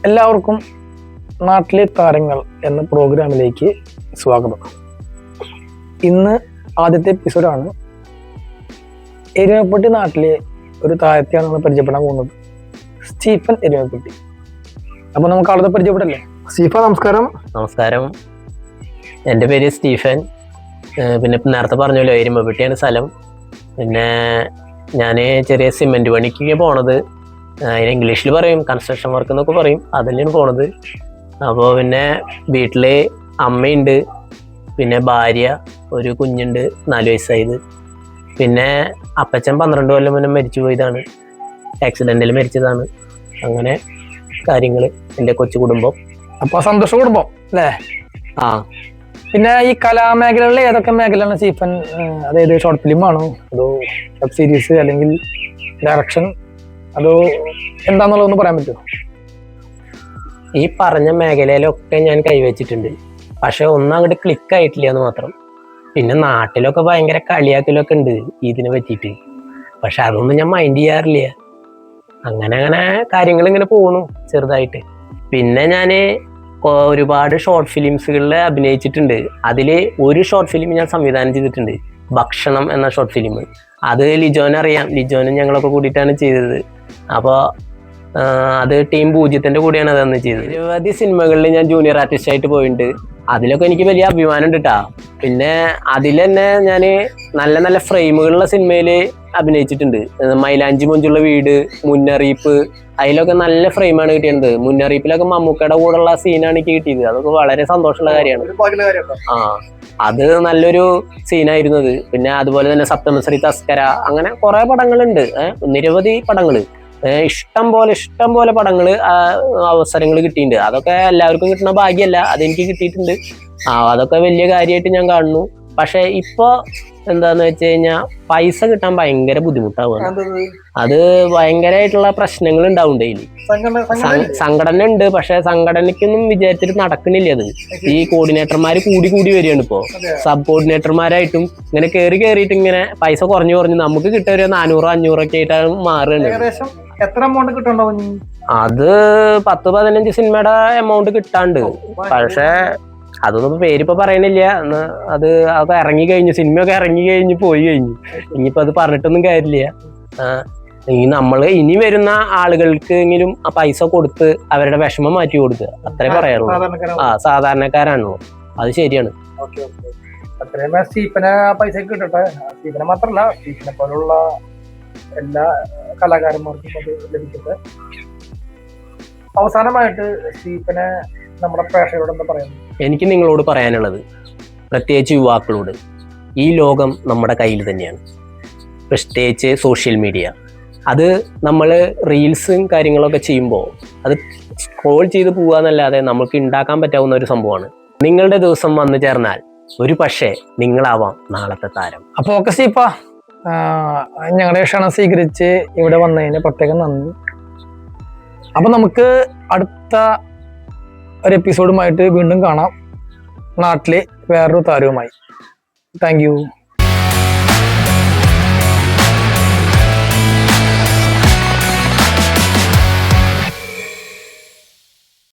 എല്ലാവർക്കും നാട്ടിലെ താരങ്ങൾ എന്ന പ്രോഗ്രാമിലേക്ക് സ്വാഗതം. ഇന്ന് ആദ്യത്തെ എപ്പിസോഡാണ്. എരുമപ്പെട്ടി നാട്ടിലെ ഒരു താരത്തെയാണ് നമ്മൾ പരിചയപ്പെടാൻ പോകുന്നത്, സ്റ്റീഫൻ എരുമപ്പെട്ടി. അപ്പൊ നമുക്ക് ആളത്തെ പരിചയപ്പെടല്ലേ? സ്റ്റീഫ, നമസ്കാരം. നമസ്കാരം, എൻ്റെ പേര് സ്റ്റീഫൻ. പിന്നെ നേരത്തെ പറഞ്ഞല്ലോ, എരുമപ്പെട്ടിയാണ് സ്ഥലം. പിന്നെ ഞാൻ ചെറിയ സിമെന്റ് പണിക്ക് പോണത്, അതിന് ഇംഗ്ലീഷിൽ പറയും കൺസ്ട്രക്ഷൻ വർക്ക് എന്നൊക്കെ പറയും, അതിലാണ് പോണത്. അപ്പോൾ പിന്നെ വീട്ടിൽ അമ്മയുണ്ട്, പിന്നെ ഭാര്യ, ഒരു കുഞ്ഞുണ്ട് 4 വയസ്സായത്. പിന്നെ അപ്പച്ചൻ 12 കൊല്ലം മുന്നേ മരിച്ചു പോയതാണ്, ആക്സിഡൻറ്റിൽ മരിച്ചതാണ്. അങ്ങനെ കാര്യങ്ങൾ, എൻ്റെ കൊച്ചു കുടുംബം. അപ്പോൾ സന്തോഷ കുടുംബം അല്ലേ? ആ. പിന്നെ ഈ കലാമേഖലകളിൽ ഏതൊക്കെ മേഖലയാണ് സ്റ്റീഫൻ? അതായത് ഷോർട്ട് ഫിലിം ആണോ, അതോ വെബ് സീരീസ്, അല്ലെങ്കിൽ ഡയറക്ഷൻ, അതോ എന്താന്നുള്ളതൊന്ന് പറയാൻ പറ്റുമോ? ഈ പറഞ്ഞ മേഖലയിലൊക്കെ ഞാൻ കൈവച്ചിട്ടുണ്ട്, പക്ഷെ ഒന്നും അങ്ങോട്ട് ക്ലിക്ക് ആയിട്ടില്ല എന്ന് മാത്രം. പിന്നെ നാട്ടിലൊക്കെ ഭയങ്കര കളിയാക്കലൊക്കെ ഉണ്ട് ഇതിനെ പറ്റിയിട്ട്, പക്ഷെ അതൊന്നും ഞാൻ മൈൻഡ് ചെയ്യാറില്ല. അങ്ങനെ കാര്യങ്ങൾ ഇങ്ങനെ പോണു ചെറുതായിട്ട്. പിന്നെ ഞാൻ ഒരുപാട് ഷോർട്ട് ഫിലിംസുകളിൽ അഭിനയിച്ചിട്ടുണ്ട്. അതിൽ ഒരു ഷോർട്ട് ഫിലിം ഞാൻ സംവിധാനം ചെയ്തിട്ടുണ്ട്, ഭക്ഷണം എന്ന ഷോർട്ട് ഫിലിം. അത് ലിജോനറിയാം, ലിജോനും ഞങ്ങളൊക്കെ കൂടിയിട്ടാണ് ചെയ്തത്. അപ്പോൾ അത് ടീം 0-ന്റെ കൂടെയാണ് അതന്ന് ചെയ്തത്. നിരവധി സിനിമകളിൽ ഞാൻ ജൂനിയർ ആർട്ടിസ്റ്റ് ആയിട്ട് പോയിട്ടുണ്ട്. അതിലൊക്കെ എനിക്ക് വലിയ അഭിമാനം ഉണ്ട് കേട്ടോ. പിന്നെ അതിൽ തന്നെ ഞാൻ നല്ല നല്ല ഫ്രെയിമുകളുള്ള സിനിമയിൽ അഭിനയിച്ചിട്ടുണ്ട്. മൈലാഞ്ചി മൊഞ്ചുള്ള വീട്, മുന്നറിയിപ്പ്, അതിലൊക്കെ നല്ല ഫ്രെയിമാണ് കിട്ടിയത്. മുന്നറിയിപ്പിലൊക്കെ മമ്മൂക്കയുടെ കൂടെയുള്ള സീനാണ് എനിക്ക് കിട്ടിയത്. അതൊക്കെ വളരെ സന്തോഷമുള്ള കാര്യമാണ്. ആ, അത് നല്ലൊരു സീനായിരുന്നു അത്. പിന്നെ അതുപോലെ തന്നെ സപ്തമശ്രീ തസ്കര, അങ്ങനെ കുറെ പടങ്ങളുണ്ട്, നിരവധി പടങ്ങൾ, ഇഷ്ടം പോലെ പടങ്ങൾ, അവസരങ്ങൾ കിട്ടിയിട്ടുണ്ട്. അതൊക്കെ എല്ലാവർക്കും കിട്ടുന്ന ഭാഗ്യമല്ല, അതെനിക്ക് കിട്ടിയിട്ടുണ്ട്. അതൊക്കെ വലിയ കാര്യമായിട്ട് ഞാൻ കാണുന്നു. പക്ഷെ ഇപ്പൊ എന്താന്ന് വെച്ച് കഴിഞ്ഞാൽ പൈസ കിട്ടാൻ ഭയങ്കര ബുദ്ധിമുട്ടാവുകയാണ്. അത് ഭയങ്കരമായിട്ടുള്ള പ്രശ്നങ്ങൾ ഉണ്ടാവും ഡെയിലി. സംഘടന ഉണ്ട്, പക്ഷെ സംഘടനയ്ക്കൊന്നും വിചാരിച്ചിട്ട് നടക്കണില്ല. അത് ഈ കോർഡിനേറ്റർമാർ കൂടി വരികയാണ് ഇപ്പോ. സബ് കോർഡിനേറ്റർമാരായിട്ടും ഇങ്ങനെ കയറിയിട്ട് ഇങ്ങനെ പൈസ കുറഞ്ഞു നമുക്ക് കിട്ടിയ ഒരു 400-500 ഒക്കെ ആയിട്ടാണ് മാറുകയാണ്. എത്ര എമൗണ്ട് കിട്ടുന്നുണ്ടാവും? അത് 10-15 സിനിമയുടെ എമൗണ്ട് കിട്ടാണ്ട്. പക്ഷെ അതൊന്നും പേരിപ്പോ പറയണില്ല. അതൊക്കെ ഇറങ്ങിക്കഴിഞ്ഞു, സിനിമയൊക്കെ ഇറങ്ങിക്കഴിഞ്ഞു, പോയി കഴിഞ്ഞു. ഇനിയിപ്പോ അത് പറഞ്ഞിട്ടൊന്നും കാര്യമില്ല. ഇനി വരുന്ന ആളുകൾക്ക് എങ്കിലും ആ പൈസ കൊടുത്ത് അവരുടെ വിഷമം മാറ്റി കൊടുക്കുക, അത്രേ പറയാറുള്ളൂ. സാധാരണക്കാരാണല്ലോ, അത് ശരിയാണ്. സ്റ്റീഫന് പൈസ കിട്ടട്ടെ. സ്റ്റീഫനെ മാത്രല്ല, സ്റ്റീഫനെ പോലുള്ള എല്ലാ കലാകാരന്മാർക്കും അത് ലഭിക്കട്ടെ. അവസാനമായിട്ട് സ്റ്റീഫനെ നമ്മുടെ പ്രേക്ഷകരോട് എന്താ പറയുന്നത്? എനിക്ക് നിങ്ങളോട് പറയാനുള്ളത്, പ്രത്യേകിച്ച് യുവാക്കളോട്, ഈ ലോകം നമ്മുടെ കയ്യിൽ തന്നെയാണ്. പ്രത്യേകിച്ച് സോഷ്യൽ മീഡിയ, അത് നമ്മൾ റീൽസും കാര്യങ്ങളൊക്കെ ചെയ്യുമ്പോൾ അത് സ്ക്രോൾ ചെയ്ത് പോകാന്നല്ലാതെ നമുക്ക് ഉണ്ടാക്കാൻ പറ്റാവുന്ന ഒരു സംഭവമാണ്. നിങ്ങളുടെ ദിവസം വന്നു ചേർന്നാൽ ഒരു പക്ഷേ നിങ്ങളാവാം നാളത്തെ താരം. അപ്പോൾ ഓക്കെ സ്റ്റീഫ, ഞങ്ങളുടെ ക്ഷണം സ്വീകരിച്ച് ഇവിടെ വന്നതിന് പ്രത്യേകം നന്ദി. അപ്പൊ നമുക്ക് അടുത്ത ഒരു എപ്പിസോഡുമായിട്ട് വീണ്ടും കാണാം, നാട്ടിലെ വേറൊരു താരവുമായി. Thank you.